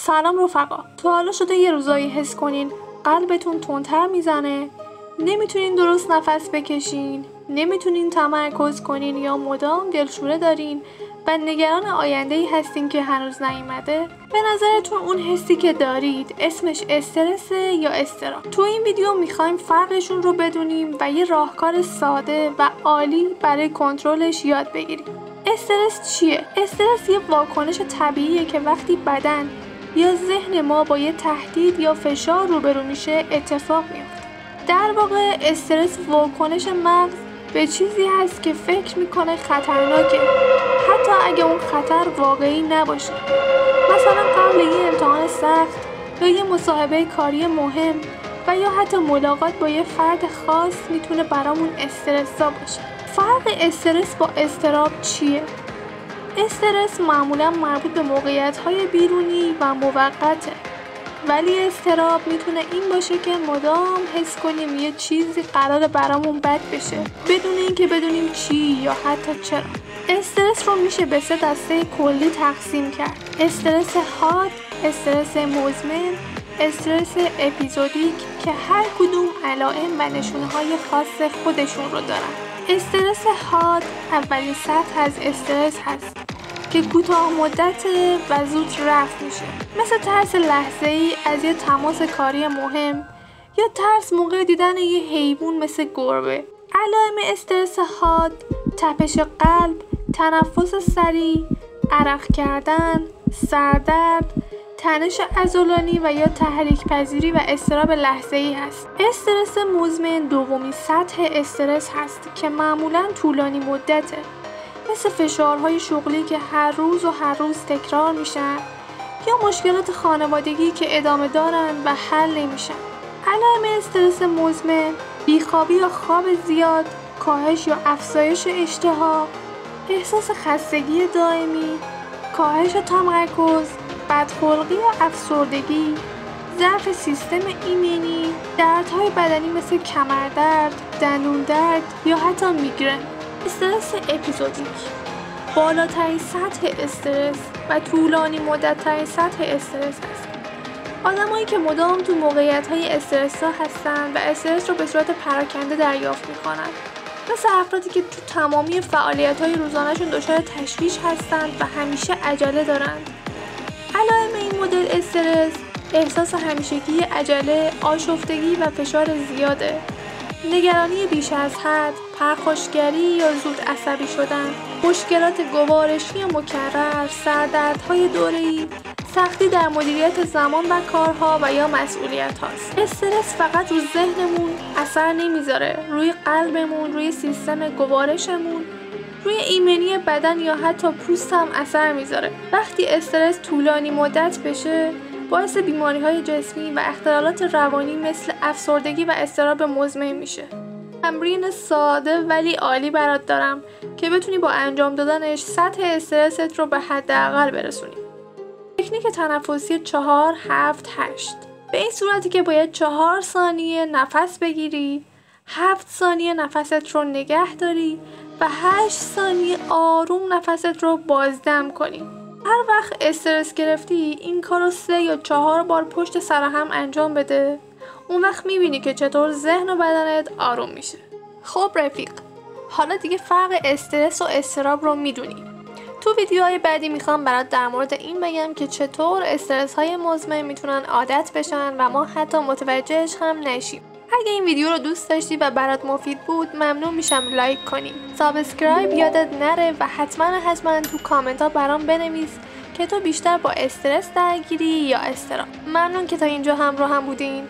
سلام رفقا. تا حالا شده یه روزایی حس کنین قلبتون تندتر میزنه، نمیتونین درست نفس بکشین، نمیتونین تمرکز کنین یا مدام دلشوره دارین و نگران آینده‌ای هستین که هنوز نیومده؟ به نظرتون اون حسی که دارید اسمش استرسه یا اضطراب؟ تو این ویدیو میخوایم فرقشون رو بدونیم و یه راهکار ساده و عالی برای کنترلش یاد بگیریم. استرس چیه؟ استرس یه واکنش طبیعیه که وقتی بدن یا ذهن ما با یه تهدید یا فشار روبرو میشه اتفاق میفته. در واقع استرس واکنش مغز به چیزی هست که فکر میکنه خطرناکه، حتی اگه اون خطر واقعی نباشه. مثلا قبل یه امتحان سخت یا یه مصاحبه کاری مهم و یا حتی ملاقات با یه فرد خاص میتونه برامون استرس‌زا باشه. فرق استرس با اضطراب چیه؟ استرس معمولا مربوط به موقعیت‌های بیرونی و موقته، ولی اضطراب میتونه این باشه که مدام حس کنیم یه چیزی قراره برامون بد بشه بدون اینکه بدونیم چی یا حتی چرا. استرس رو میشه به 3 دسته کلی تقسیم کرد: استرس حاد، استرس مزمن، استرس اپیزودیک که هر کدوم علائم و نشونه‌های خاص خودشون رو دارن. استرس حاد اولین سطح از استرس هست که کوتاه مدته و زود رفع میشه، مثل ترس لحظه‌ای از یه تماس کاری مهم یا ترس موقع دیدن یه حیوان مثل گربه. علائم استرس حاد: تپش قلب، تنفس سریع، عرق کردن، سردرد، تنش عضلانی و یا تحریک پذیری و اضطراب لحظه‌ای هست. استرس مزمن دومین سطح استرس هست که معمولاً طولانی مدته، مثل فشارهای شغلی که هر روز تکرار میشن یا مشکلات خانوادگی که ادامه دارن و حل نمیشن. علائم استرس مزمن: بیخوابی یا خواب زیاد، کاهش یا افزایش اشتها، احساس خستگی دائمی، کاهش تمرکز، بدخلقی یا افسردگی، ضعف سیستم ایمنی، دردهای بدنی مثل کمردرد، دندون درد یا حتی میگرن. استرس اپیزودیک: بالاترین سطح استرس و طولانی مدت‌ترین سطح استرس است. آدمایی که مدام تو موقعیت‌های استرس‌زا هستن و استرس رو به صورت پراکنده دریافت می‌کنن، مثل افرادی که تو تمامی فعالیت‌های روزانه‌شون دچار تشویش هستند و همیشه عجله دارند. علائم این مدل استرس: احساس همیشگی عجله، آشفتگی و فشار زیاده، نگرانی بیش از حد، پرخاشگری یا زود عصبی شدن، مشکلات گوارشی مکرر، سردردهای دوره‌ای، سختی در مدیریت زمان و کارها و یا مسئولیت هاست. استرس فقط رو ذهنمون اثر نمیذاره، روی قلبمون، روی سیستم گوارشمون، روی ایمنی بدن یا حتی پوست هم اثر میذاره. وقتی استرس طولانی مدت بشه باعث بیماری‌های جسمی و اختلالات روانی مثل افسردگی و اضطراب مزمن میشه. تمرین ساده ولی عالی برات دارم که بتونی با انجام دادنش سطح استرست رو به حداقل برسونی. تکنیک تنفسی 4 7 8. به این صورتی که باید 4 ثانیه نفس بگیری، 7 ثانیه نفست رو نگه داری و 8 ثانیه آروم نفست رو بازدم کنی. هر وقت استرس گرفتی این کارو 3 یا 4 بار پشت سر هم انجام بده. اون وقت میبینی که چطور ذهن و بدنت آروم میشه. خب رفیق، حالا دیگه فرق استرس و اضطراب رو میدونی. تو ویدیوهای بعدی میخوام برات در مورد این بگم که چطور استرس های مزمن میتونن عادت بشن و ما حتی متوجهش هم نشیم. اگه این ویدیو رو دوست داشتی و برات مفید بود ممنون میشم لایک کنی. سابسکرایب یادت نره و حتما تو کامنت ها برام بنویس که تو بیشتر با استرس درگیری یا اضطراب. ممنون که تا اینجا همراه هم بودین.